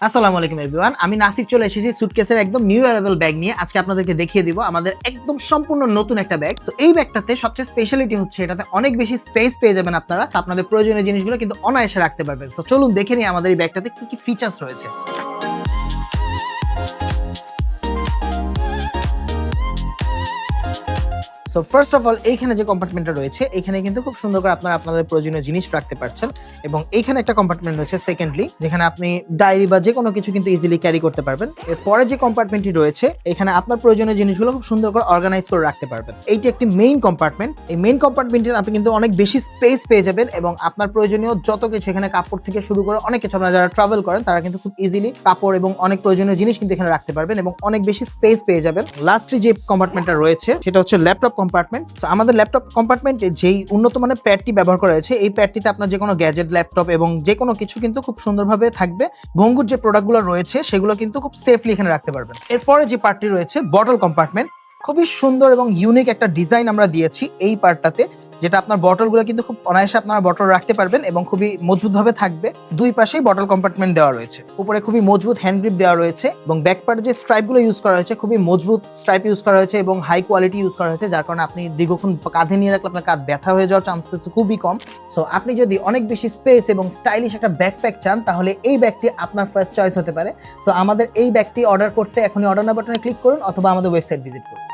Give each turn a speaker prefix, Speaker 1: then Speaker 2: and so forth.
Speaker 1: আসসালামু আলাইকুম এভরিওয়ান, আমি নাসিফ চলে এসেছি সুটকেসের একদম নিউ অ্যারাইভাল ব্যাগ নিয়ে। আজকে আপনাদেরকে দেখিয়ে দিব আমাদের একদম সম্পূর্ণ নতুন একটা ব্যাগ। তো এই ব্যাগটাতে সবচেয়ে স্পেশালিটি হচ্ছে এটাতে অনেক বেশি স্পেস পেয়ে যাবেন আপনারা। তো আপনাদের প্রয়োজনীয় জিনিসগুলো কিন্তু অনায়াসে রাখতে পারবেন। তো চলুন দেখে নিই আমাদের এই ব্যাগটাতে কি কি ফিচার্স রয়েছে। সো ফার্স্ট অফ অল এইখানে যে কম্পার্টমেন্টটা রয়েছে এখানে কিন্তু খুব সুন্দর করে আপনারা আপনাদের প্রয়োজনীয় জিনিস রাখতে পারছেন, এবং এইখানে একটা কম্পার্টমেন্ট রয়েছে সেকেন্ডলি, যেখানে আপনি ডায়েরি বা যে কোনো কিছু কিন্তু ইজিলি ক্যারি করতে পারবেন। এরপরে যে কম্পার্টমেন্টটি রয়েছে এখানে আপনার প্রয়োজনীয় জিনিসগুলো খুব সুন্দর করে অর্গানাইজ করে রাখতে পারবেন। এইটি একটি মেইন কম্পার্টমেন্ট। এই মেইন কম্পার্টমেন্টে আপনি কিন্তু অনেক বেশি স্পেস পেয়ে যাবেন, এবং আপনার প্রয়োজনীয় যত কিছু এখানে কাপড় থেকে শুরু করে অনেক কিছু, আপনারা যারা ট্রাভেল করেন তারা কিন্তু খুব ইজিলি কাপড় এবং অনেক প্রয়োজনীয় জিনিস কিন্তু এখানে রাখতে পারবেন এবং অনেক বেশি স্পেস পেয়ে যাবেন। লাস্টলি যে কম্পার্টমেন্টটা রয়েছে সেটা হচ্ছে ল্যাপটপ কম্পার্টমেন্ট। তো আমাদের ল্যাপটপ কম্পার্টমেন্টে যেই উন্নত মানের প্যাডটি ব্যবহার করা হয়েছে, এই প্যাডটিতে আপনার যে কোনো গ্যাজেট, ল্যাপটপ এবং যে কোনো কিছু কিন্তু খুব সুন্দরভাবে থাকবে। ভঙ্গুর যে প্রোডাক্টগুলো রয়েছে সেগুলো কিন্তু খুব সেফলি এখানে রাখতে পারবেন। এরপরে যে পার্টটি রয়েছে বটল কম্পার্টমেন্ট, খুবই সুন্দর এবং ইউনিক একটা ডিজাইন আমরা দিয়েছি এই পার্টটাতে, যেটা আপনার বটলগুলো কিন্তু খুব অনায়াসে আপনারা বটল রাখতে পারবেন এবং খুবই মজবুতভাবে থাকবে। দুই পাশেই বটল কম্পার্টমেন্ট দেওয়া রয়েছে, উপরে খুবই মজবুত হ্যান্ড গ্রিপ দেওয়া রয়েছে, এবং ব্যাক পার্টে যে স্ট্রাইপগুলো ইউজ করা হয়েছে খুবই মজবুত স্ট্রাইপ ইউজ করা হয়েছে এবং হাই কোয়ালিটি ইউজ করা হয়েছে, যার কারণে আপনি দীর্ঘক্ষণ কাঁধে নিয়ে রাখলে আপনার কাঁধ ব্যথা হয়ে যাওয়ার চান্সেস খুবই কম। সো আপনি যদি অনেক বেশি স্পেস এবং স্টাইলিশ একটা ব্যাকপ্যাক চান তাহলে এই ব্যাগটি আপনার ফার্স্ট চয়েস হতে পারে। সো আমাদের এই ব্যাগটি অর্ডার করতে এখনই অর্ডার নাও বাটনে ক্লিক করুন অথবা আমাদের ওয়েবসাইট ভিজিট করুন।